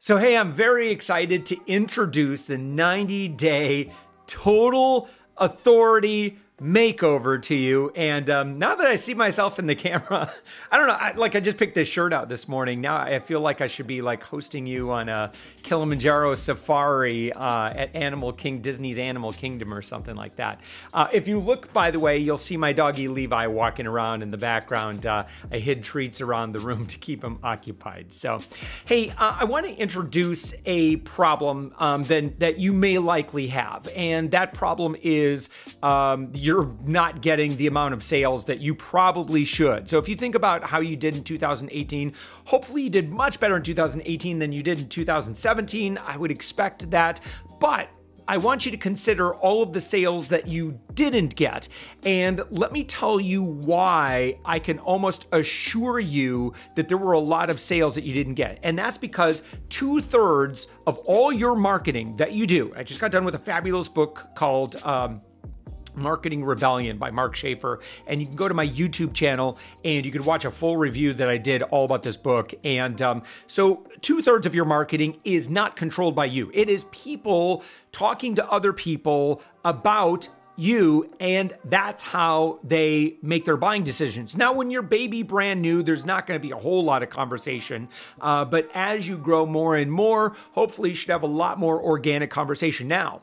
So, hey, I'm very excited to introduce the 90-day Total Authority Makeover to you. And now that I see myself in the camera, I don't know, I just picked this shirt out this morning. Now I feel like I should be like hosting you on a Kilimanjaro safari at Disney's Animal Kingdom or something like that. If you look, by the way, you'll see my doggy Levi walking around in the background. I hid treats around the room to keep him occupied. So, hey, I want to introduce a problem that you may likely have. And that problem is you're not getting the amount of sales that you probably should. So if you think about how you did in 2018, hopefully you did much better in 2018 than you did in 2017. I would expect that, but I want you to consider all of the sales that you didn't get. And let me tell you why I can almost assure you that there were a lot of sales that you didn't get. And that's because 2/3 of all your marketing that you do, I just got done with a fabulous book called Marketing Rebellion by Mark Schaefer. And you can go to my YouTube channel and you can watch a full review that I did all about this book. And so 2/3 of your marketing is not controlled by you. It is people talking to other people about you, and that's how they make their buying decisions. Now, when you're baby brand new, there's not going to be a whole lot of conversation, but as you grow more and more, hopefully you should have a lot more organic conversation. Now,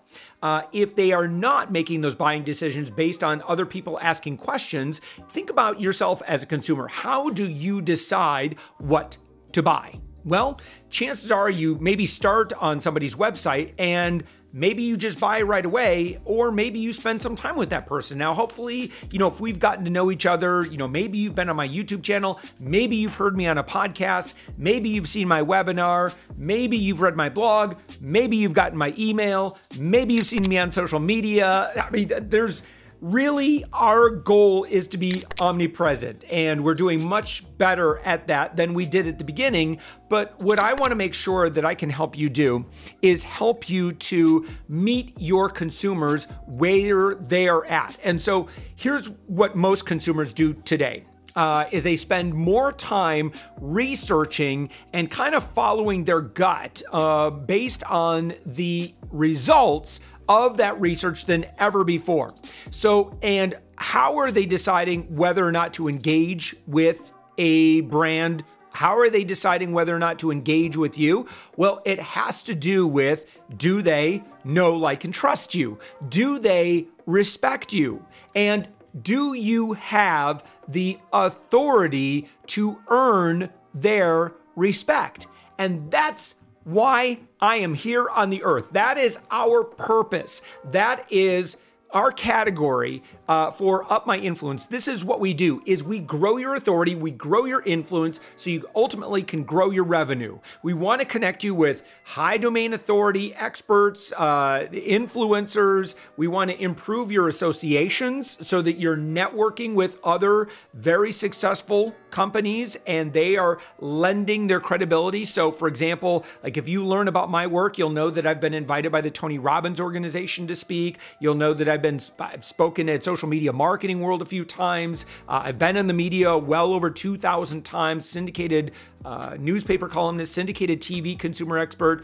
if they are not making those buying decisions based on other people asking questions, think about yourself as a consumer. How do you decide what to buy? Well, chances are you maybe start on somebody's website and maybe you just buy right away, or maybe you spend some time with that person. Now, hopefully, if we've gotten to know each other, maybe you've been on my YouTube channel, maybe you've heard me on a podcast, maybe you've seen my webinar, maybe you've read my blog, maybe you've gotten my email, maybe you've seen me on social media. I mean, really, our goal is to be omnipresent, and we're doing much better at that than we did at the beginning. But what I want to make sure that I can help you do is help you to meet your consumers where they are at. And so here's what most consumers do today. Is they spend more time researching and kind of following their gut based on the results of that research than ever before. So, and how are they deciding whether or not to engage with a brand? How are they deciding whether or not to engage with you? Well, it has to do with, do they know, like, and trust you? Do they respect you? And do you have the authority to earn their respect? And that's why I am here on the earth. That is our purpose. That is our category for Up My Influence. This is what we do, is we grow your authority, we grow your influence, so you ultimately can grow your revenue. We want to connect you with high domain authority experts, influencers. We want to improve your associations so that you're networking with other very successful companies and they are lending their credibility. So for example, like if you learn about my work, you'll know that I've been invited by the Tony Robbins organization to speak. You'll know that I've spoken at Social Media Marketing World a few times. I've been in the media well over 2,000 times, syndicated newspaper columnist, syndicated TV consumer expert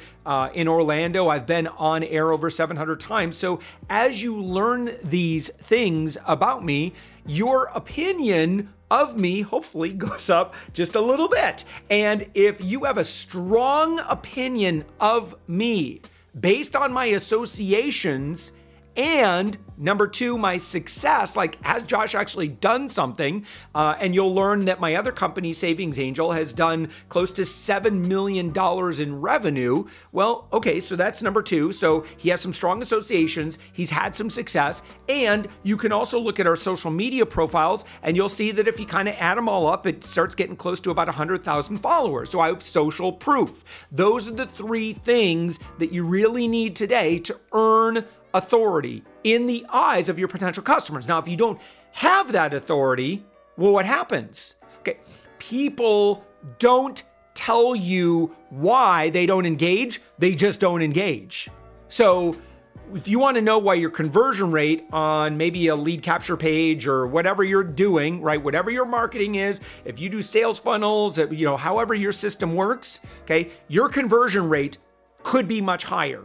in Orlando. I've been on air over 700 times. So as you learn these things about me, your opinion of me hopefully goes up just a little bit. And if you have a strong opinion of me based on my associations, and number two, my success, like has Josh actually done something? And you'll learn that my other company, Savings Angel, has done close to $7 million in revenue. Well, okay, so that's number two. So he has some strong associations. He's had some success. And you can also look at our social media profiles and you'll see that if you kind of add them all up, it starts getting close to about 100,000 followers. So I have social proof. Those are the three things that you really need today to earn authority in the eyes of your potential customers. Now, if you don't have that authority, well, what happens? Okay, people don't tell you why they don't engage. They just don't engage. So if you want to know why your conversion rate on maybe a lead capture page or whatever you're doing, right? Whatever your marketing is, if you do sales funnels, however your system works, okay, your conversion rate could be much higher.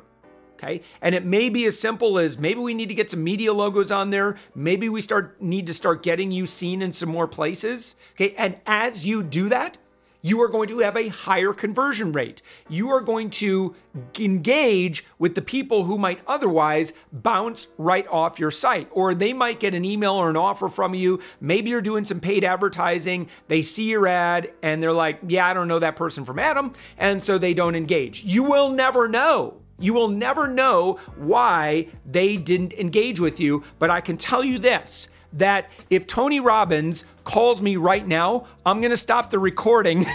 Okay. And it may be as simple as maybe we need to get some media logos on there. Maybe we need to start getting you seen in some more places. Okay. And as you do that, you are going to have a higher conversion rate. You are going to engage with the people who might otherwise bounce right off your site, or they might get an email or an offer from you. Maybe you're doing some paid advertising. They see your ad and they're like, yeah, I don't know that person from Adam. And so they don't engage. You will never know. You will never know why they didn't engage with you. But I can tell you this, that if Tony Robbins calls me right now, I'm going to stop the recording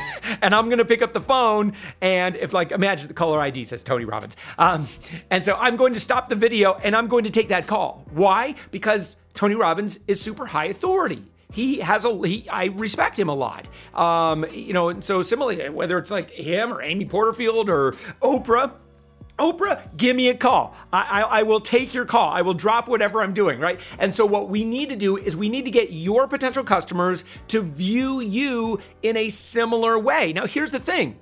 and I'm going to pick up the phone. And if, like, imagine the caller ID says Tony Robbins. And so I'm going to stop the video and I'm going to take that call. Why? Because Tony Robbins is super high authority. I respect him a lot. And so similarly, whether it's like him or Amy Porterfield or Oprah, give me a call. I will take your call. I will drop whatever I'm doing, right? And so what we need to do is we need to get your potential customers to view you in a similar way. Now, here's the thing.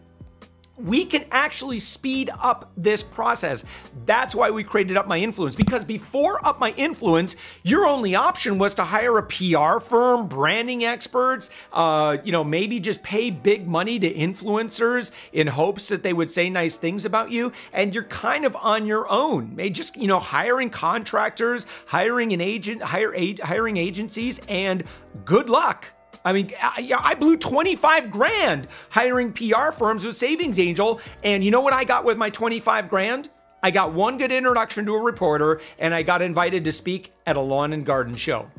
We can actually speed up this process. That's why we created Up My Influence, because before Up My Influence, your only option was to hire a PR firm, branding experts, maybe just pay big money to influencers in hopes that they would say nice things about you. And you're kind of on your own. Just, hiring contractors, hiring an agent, hiring agencies, and good luck. I mean, I blew 25 grand hiring PR firms with Savings Angel. And you know what I got with my 25 grand? I got one good introduction to a reporter and I got invited to speak at a lawn and garden show.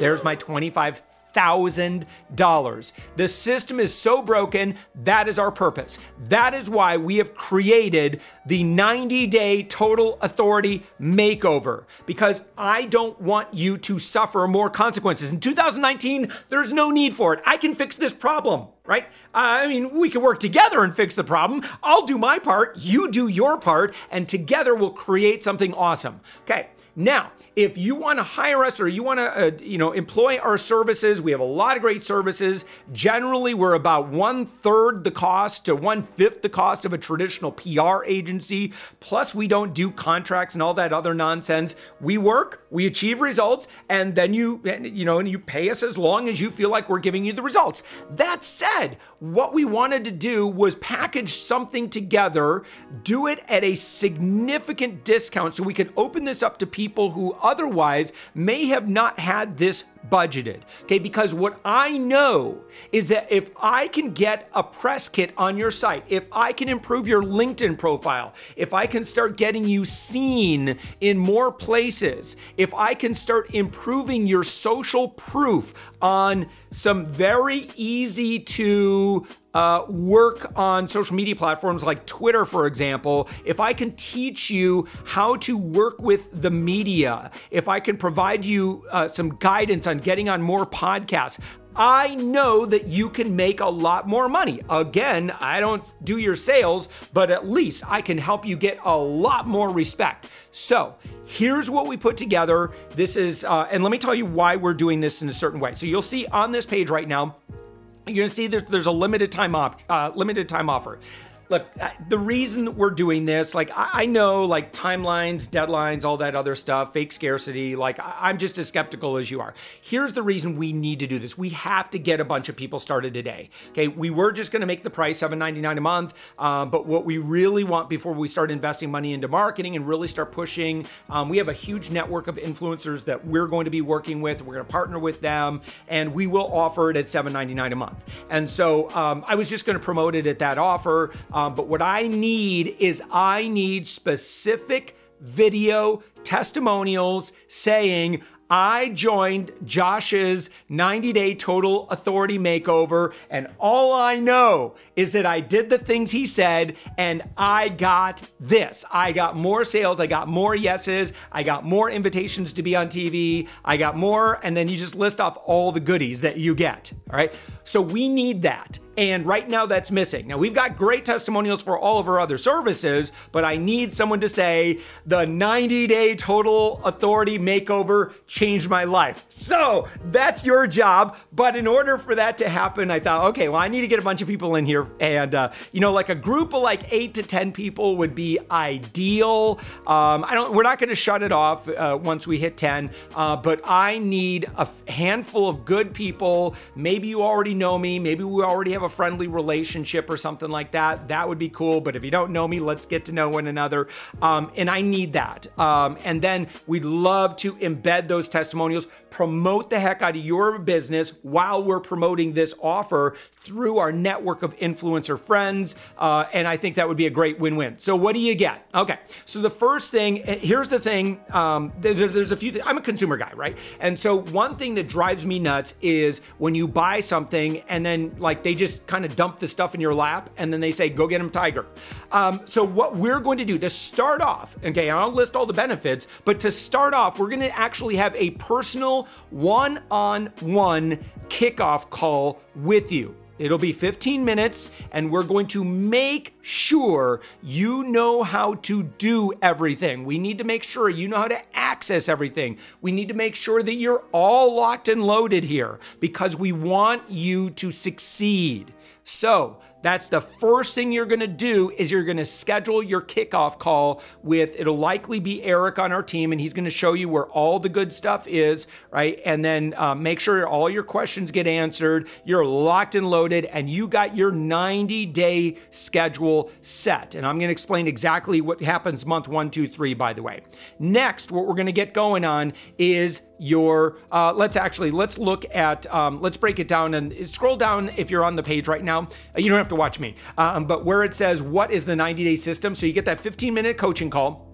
There's my $25,000. The system is so broken. That is our purpose. That is why we have created the 90-day Total Authority Makeover, because I don't want you to suffer more consequences. In 2019, there's no need for it. I can fix this problem, right? I mean, we can work together and fix the problem. I'll do my part, you do your part, and together we'll create something awesome. Okay. Now, if you want to hire us or you want to, employ our services, we have a lot of great services. Generally, we're about 1/3 the cost to 1/5 the cost of a traditional PR agency. Plus, we don't do contracts and all that other nonsense. We work, we achieve results, and then you pay us as long as you feel like we're giving you the results. That said, what we wanted to do was package something together, do it at a significant discount so we could open this up to people who otherwise may have not had this budgeted. Okay, because what I know is that if I can get a press kit on your site, if I can improve your LinkedIn profile, if I can start getting you seen in more places, if I can start improving your social proof on some very easy to work on social media platforms like Twitter, for example, if I can teach you how to work with the media, if I can provide you some guidance on getting on more podcasts, I know that you can make a lot more money. Again, I don't do your sales, but at least I can help you get a lot more respect. So here's what we put together. This is, and let me tell you why we're doing this in a certain way. So you'll see on this page right now, you're gonna see that there's a limited time offer. Look, the reason that we're doing this, like, I know, like, timelines, deadlines, all that other stuff, fake scarcity, like, I'm just as skeptical as you are. Here's the reason we need to do this. We have to get a bunch of people started today. Okay, we were just going to make the price $7.99 a month, but what we really want before we start investing money into marketing and really start pushing, we have a huge network of influencers that we're going to be working with. We're going to partner with them, and we will offer it at $7.99 a month. And so I was just going to promote it at that offer. But what I need is specific video testimonials saying, I joined Josh's 90-day Total Authority Makeover, and all I know is that I did the things he said, and I got this. I got more sales, I got more yeses, I got more invitations to be on TV, I got more, and then you just list off all the goodies that you get, all right? So we need that. And right now that's missing. Now we've got great testimonials for all of our other services, but I need someone to say the 90-day Total Authority Makeover changed my life. So that's your job. But in order for that to happen, I thought, okay, well, I need to get a bunch of people in here. And, like a group of like 8 to 10 people would be ideal. We're not going to shut it off once we hit 10, but I need a handful of good people. Maybe you already know me. Maybe we already have a friendly relationship or something like that. That would be cool. But if you don't know me, let's get to know one another. And I need that. And then we'd love to embed those testimonials, promote the heck out of your business while we're promoting this offer through our network of influencer friends. And I think that would be a great win-win. So what do you get? Okay. So the first thing, here's the thing. There's a few things. I'm a consumer guy, right? And so one thing that drives me nuts is when you buy something and then like they just kind of dump the stuff in your lap and then they say, go get him, Tiger. So what we're going to do to start off, okay, I'll list all the benefits, but to start off, we're going to actually have a personal one-on-one kickoff call with you. It'll be 15 minutes and we're going to make sure you know how to do everything. We need to make sure you know how to access everything. We need to make sure that you're all locked and loaded here because we want you to succeed. So that's the first thing you're going to do is you're going to schedule your kickoff call with, it'll likely be Eric on our team, and he's going to show you where all the good stuff is, right? And then make sure all your questions get answered. You're locked and loaded, and you got your 90-day schedule set. And I'm going to explain exactly what happens month 1, 2, 3, by the way. Next, what we're going to get going on is your, let's look at, let's break it down and scroll down if you're on the page right now. You don't have to watch me, but where it says, what is the 90-day system? So you get that 15-minute coaching call.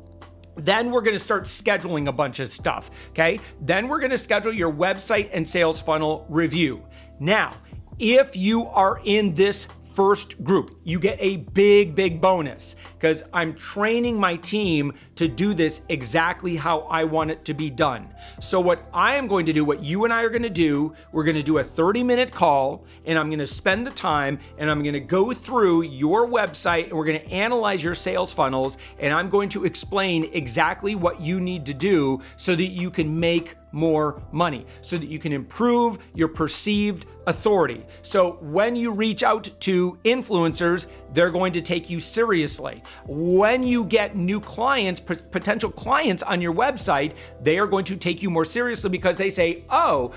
Then we're going to start scheduling a bunch of stuff, okay? Then we're going to schedule your website and sales funnel review. Now, if you are in this first group, you get a big bonus because I'm training my team to do this exactly how I want it to be done. So what I am going to do, what you and I are going to do, we're going to do a 30-minute call and I'm going to spend the time and I'm going to go through your website and we're going to analyze your sales funnels and I'm going to explain exactly what you need to do so that you can make more money, so that you can improve your perceived authority. So when you reach out to influencers, they're going to take you seriously. When you get new clients, potential clients on your website, they are going to take you more seriously because they say, oh,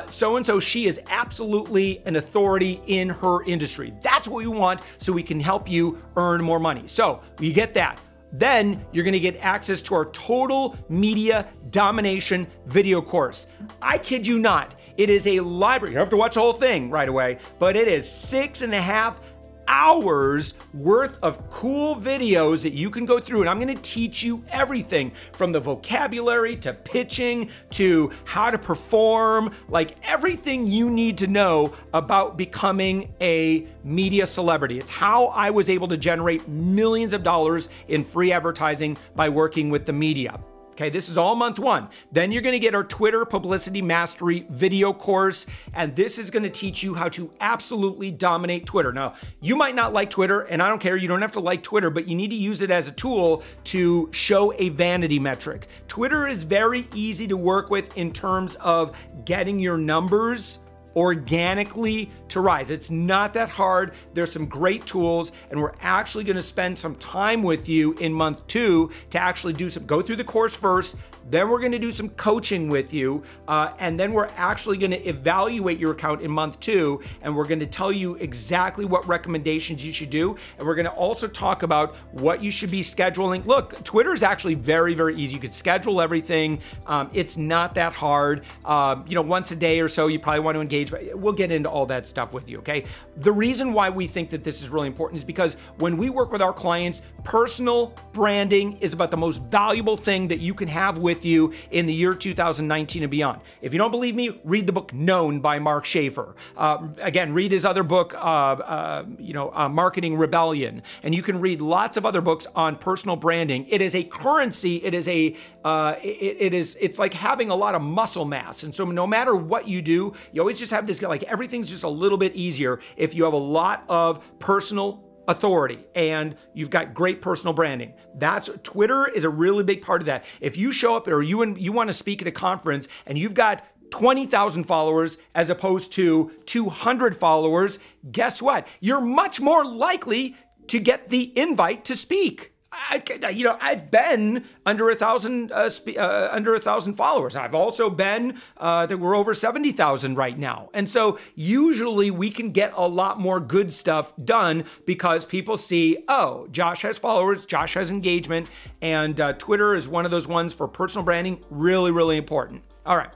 so-and-so, she is absolutely an authority in her industry. That's what we want so we can help you earn more money. So you get that. Then you're going to get access to our Total Media Domination video course. I kid you not. It is a library. You don't have to watch the whole thing right away, but it is 6.5 hours worth of cool videos that you can go through. And I'm going to teach you everything from the vocabulary to pitching to how to perform, like everything you need to know about becoming a media celebrity. It's how I was able to generate millions of dollars in free advertising by working with the media. Okay, this is all month 1. Then you're going to get our Twitter Publicity Mastery video course, and this is going to teach you how to absolutely dominate Twitter. Now, you might not like Twitter, and I don't care, you don't have to like Twitter, but you need to use it as a tool to show a vanity metric. Twitter is very easy to work with in terms of getting your numbers organically to rise. It's not that hard. There's some great tools, and we're actually going to spend some time with you in month 2 to actually go through the course first. Then we're going to do some coaching with you, and then we're actually going to evaluate your account in month 2, and we're going to tell you exactly what recommendations you should do, and we're going to also talk about what you should be scheduling. Look, Twitter is actually very easy. You could schedule everything. It's not that hard. Once a day or so, you probably want to engage. We'll get into all that stuff with you, okay? The reason why we think that this is really important is because when we work with our clients, personal branding is about the most valuable thing that you can have with you in the year 2019 and beyond. If you don't believe me, read the book Known by Mark Schaefer. Again, read his other book, Marketing Rebellion. And you can read lots of other books on personal branding. It is a currency. It's like having a lot of muscle mass. And so no matter what you do, you always just have this, like everything's just a little bit easier if you have a lot of personal authority and you've got great personal branding. Twitter is a really big part of that. If you show up or you want to speak at a conference and you've got 20,000 followers as opposed to 200 followers, guess what? You're much more likely to get the invite to speak. I've been under 1,000 followers. I've also been that we're over 70,000 right now. And so usually we can get a lot more good stuff done because people see, oh, Josh has followers, Josh has engagement, and Twitter is one of those ones for personal branding, really, really important. All right.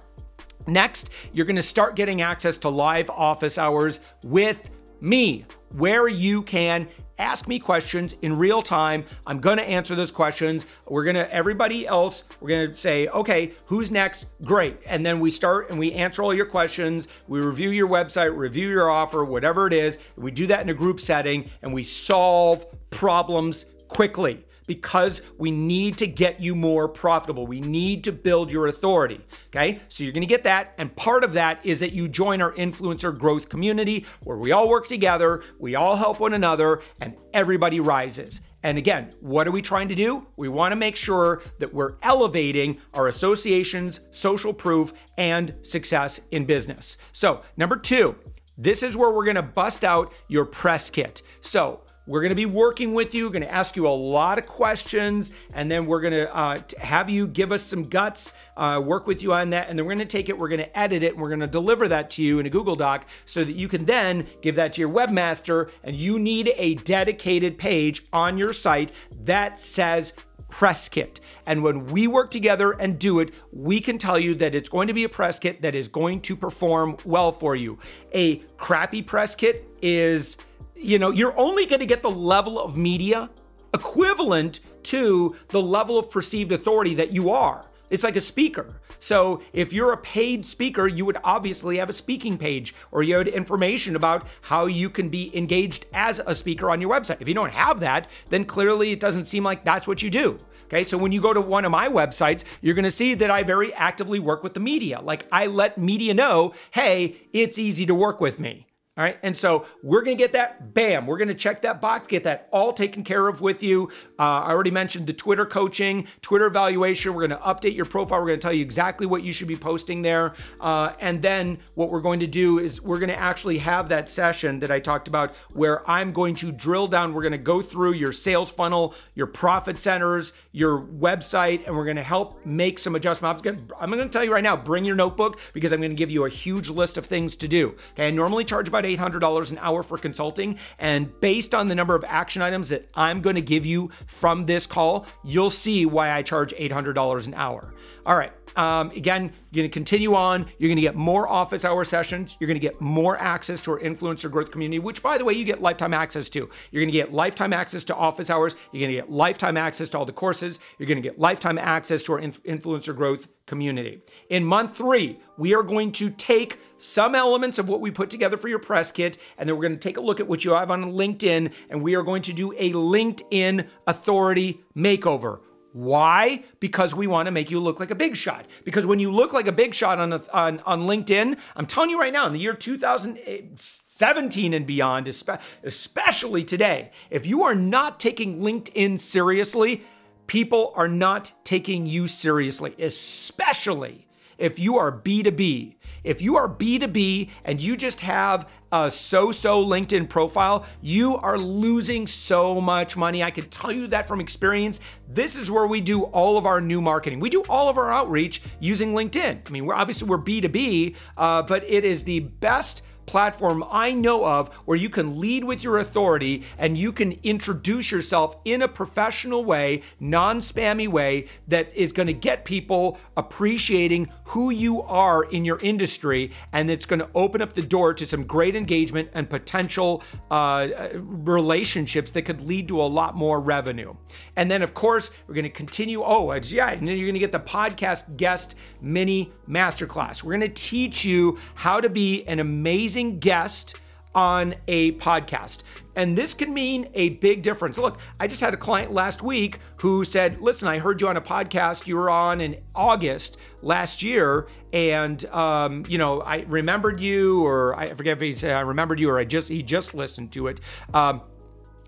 Next, you're going to start getting access to live office hours with me, where you can ask me questions in real time. I'm going to answer those questions. Everybody else, we're going to say, okay, who's next? Great. And then we start and we answer all your questions. We review your website, review your offer, whatever it is. We do that in a group setting and we solve problems quickly, because we need to get you more profitable. We need to build your authority, okay? So you're gonna get that, and part of that is that you join our influencer growth community where we all work together, we all help one another, and everybody rises. And again, what are we trying to do? We wanna make sure that we're elevating our associations, social proof, and success in business. So number 2, this is where we're gonna bust out your press kit. So we're going to be working with you. We're going to ask you a lot of questions, and then we're going to have you give us some guts, work with you on that, and then we're going to take it, we're going to edit it, and we're going to deliver that to you in a Google Doc so that you can then give that to your webmaster, and you need a dedicated page on your site that says press kit. And when we work together and do it, we can tell you that it's going to be a press kit that is going to perform well for you. A crappy press kit is, you're only going to get the level of media equivalent to the level of perceived authority that you are. It's like a speaker. So if you're a paid speaker, you would obviously have a speaking page, or you had information about how you can be engaged as a speaker on your website. If you don't have that, then clearly it doesn't seem like that's what you do. Okay, so when you go to one of my websites, you're gonna see that I very actively work with the media. Like, I let media know, hey, it's easy to work with me. All right, and so we're gonna get that, bam, we're gonna check that box, get that all taken care of with you. I already mentioned the Twitter coaching, Twitter evaluation. We're gonna update your profile. We're gonna tell you exactly what you should be posting there. And then what we're going to do is we're gonna actually have that session that I talked about where I'm going to drill down. We're gonna go through your sales funnel, your profit centers, your website, and we're gonna help make some adjustments. I'm gonna tell you right now, bring your notebook, because I'm gonna give you a huge list of things to do. Okay, I normally charge about $800 an hour for consulting, and based on the number of action items that I'm going to give you from this call, you'll see why I charge $800 an hour. All right. Again, you're going to continue on. You're going to get more office hour sessions. You're going to get more access to our influencer growth community, which, by the way, you get lifetime access to. You're going to get lifetime access to office hours. You're going to get lifetime access to all the courses. You're going to get lifetime access to our influencer growth community. In month 3, we are going to take some elements of what we put together for your press kit, and then we're going to take a look at what you have on LinkedIn, and we are going to do a LinkedIn authority makeover. Why? Because we want to make you look like a big shot. Because when you look like a big shot on LinkedIn, I'm telling you right now, in the year 2017 and beyond, especially today, if you are not taking LinkedIn seriously, people are not taking you seriously, especially if you are B2B. If you are B2B and you just have a so-so LinkedIn profile, you are losing so much money. I can tell you that from experience. This is where we do all of our new marketing. We do all of our outreach using LinkedIn. I mean, we're B2B, but it is the best platform I know of where you can lead with your authority and you can introduce yourself in a professional way, non-spammy way that is going to get people appreciating who you are in your industry, and it's going to open up the door to some great engagement and potential relationships that could lead to a lot more revenue. And then, of course, we're going to continue. And then you're going to get the podcast guest mini masterclass. We're going to teach you how to be an amazing guest on a podcast. And this can mean a big difference. Look, I just had a client last week who said, listen, I heard you on a podcast you were on in August last year. And, I remembered you, or I forget if he said I remembered you, or he just listened to it.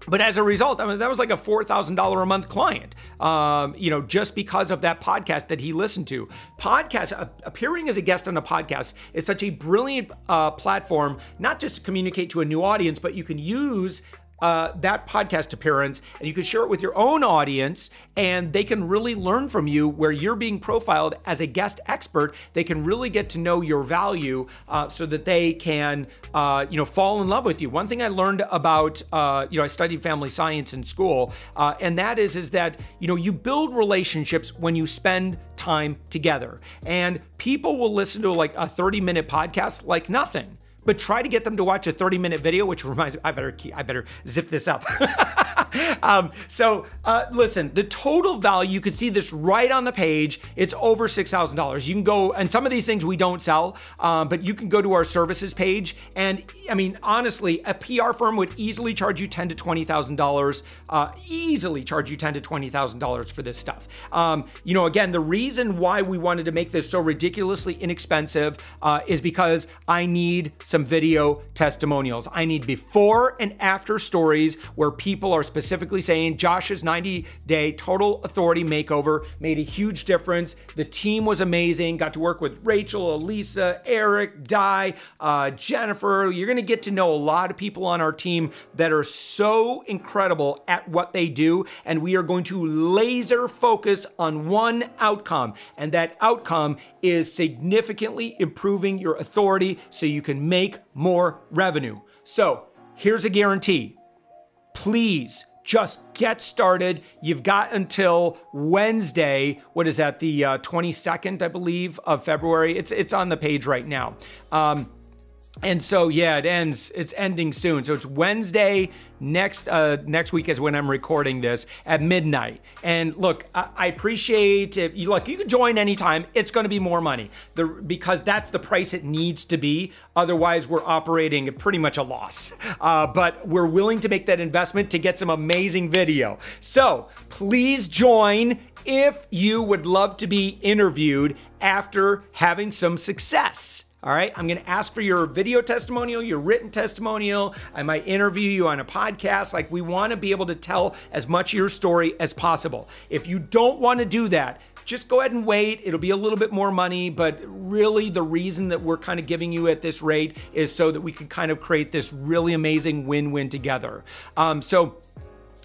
But as a result, that was like a $4,000 a month client, just because of that podcast that he listened to. Appearing as a guest on a podcast is such a brilliant platform, not just to communicate to a new audience, but you can use that podcast appearance and you can share it with your own audience, and they can really learn from you where you're being profiled as a guest expert. They can really get to know your value so that they can, fall in love with you. One thing I learned about, I studied family science in school, and that is that, you build relationships when you spend time together, and people will listen to like a 30-minute podcast like nothing. But try to get them to watch a 30-minute video, which reminds me, I better zip this up. Listen, the total value, you can see this right on the page. It's over $6,000. You can go, and some of these things we don't sell, but you can go to our services page. And I mean, honestly, a PR firm would easily charge you $10,000 to $20,000, easily charge you $10,000 to $20,000 for this stuff. Again, the reason why we wanted to make this so ridiculously inexpensive is because I need some video testimonials. I need before and after stories where people are specifically saying Josh's 90-day Total Authority Makeover made a huge difference. The team was amazing. Got to work with Rachel, Elisa, Eric, Di, Jennifer. You're going to get to know a lot of people on our team that are so incredible at what they do. And we are going to laser focus on one outcome. And that outcome is significantly improving your authority so you can make more revenue. So here's a guarantee. Please just get started. You've got until Wednesday. What is that? The 22nd, I believe, of February. It's on the page right now. And so, yeah, it's ending soon. So it's Wednesday next week is when I'm recording this at midnight. And look, I appreciate if you can join anytime. It's going to be more money because that's the price it needs to be. Otherwise, we're operating at pretty much a loss. But we're willing to make that investment to get some amazing video. So please join if you would love to be interviewed after having some success. All right, I'm going to ask for your video testimonial, your written testimonial. I might interview you on a podcast. Like, we want to be able to tell as much of your story as possible. If you don't want to do that, just go ahead and wait. It'll be a little bit more money, but really the reason that we're kind of giving you at this rate is so that we can kind of create this really amazing win-win together.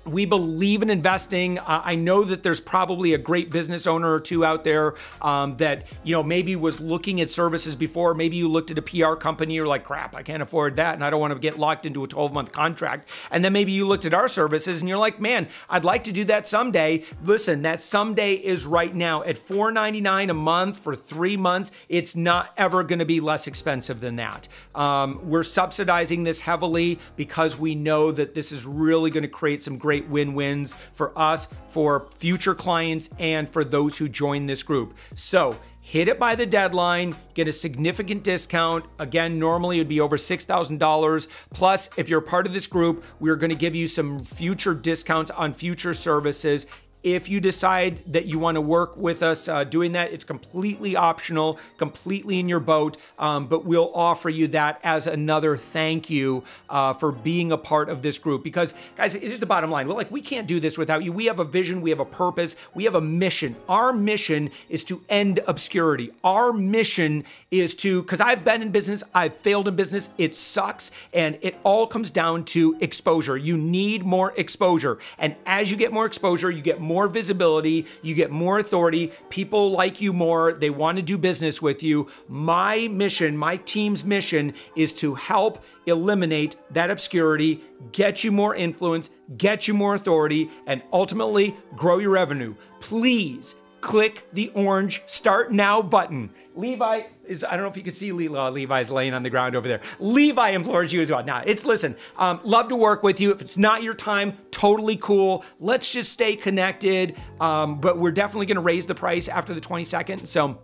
We believe in investing. I know that there's probably a great business owner or two out there that, maybe was looking at services before. Maybe you looked at a PR company, you're like, crap, I can't afford that, and I don't want to get locked into a 12-month contract. And then maybe you looked at our services and you're like, man, I'd like to do that someday. Listen, that someday is right now at $4.99 a month for 3 months. It's not ever going to be less expensive than that. We're subsidizing this heavily because we know that this is really going to create some great win-wins for us, for future clients, and for those who join this group. So hit it by the deadline, get a significant discount. Again, normally it would be over $6,000. Plus, if you're part of this group, we're going to give you some future discounts on future services. If you decide that you want to work with us doing that, it's completely optional, completely in your boat, but we'll offer you that as another thank you for being a part of this group. Because, guys, it's just the bottom line. We can't do this without you. We have a vision, we have a purpose, we have a mission. Our mission is to end obscurity. Our mission is to, because I've been in business, I've failed in business, it sucks, and it all comes down to exposure. You need more exposure. And as you get more exposure, you get more visibility, you get more authority, people like you more, they want to do business with you. My mission, my team's mission is to help eliminate that obscurity, get you more influence, get you more authority, and ultimately grow your revenue. Please click the orange Start Now button. Levi is, I don't know if you can see Levi's laying on the ground over there. Levi implores you as well. Now, listen, love to work with you. If it's not your time, totally cool. Let's just stay connected. But we're definitely going to raise the price after the 22nd. So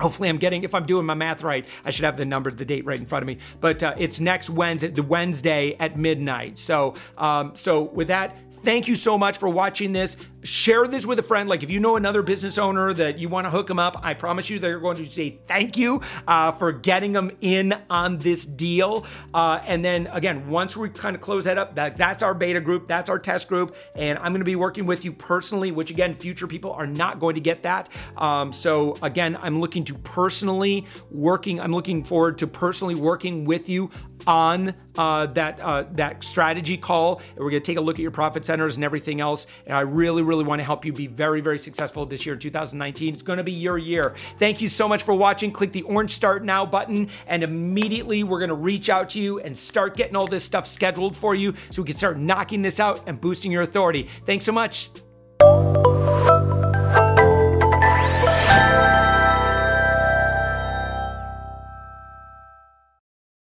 Hopefully if I'm doing my math right, I should have the date right in front of me. But it's next Wednesday, the Wednesday at midnight. So with that, thank you so much for watching this. Share this with a friend. Like if you know another business owner that you want to hook them up, I promise you they're going to say thank you for getting them in on this deal. And then again, once we kind of close that up, that's our beta group, that's our test group, and I'm going to be working with you personally, which again, future people are not going to get that. So again, I'm looking forward to personally working with you on that strategy call. And we're going to take a look at your profit centers and everything else. And I really want to help you be very, very successful this year in 2019. It's going to be your year. Thank you so much for watching. Click the orange Start Now button, and immediately we're going to reach out to you and start getting all this stuff scheduled for you so we can start knocking this out and boosting your authority. Thanks so much.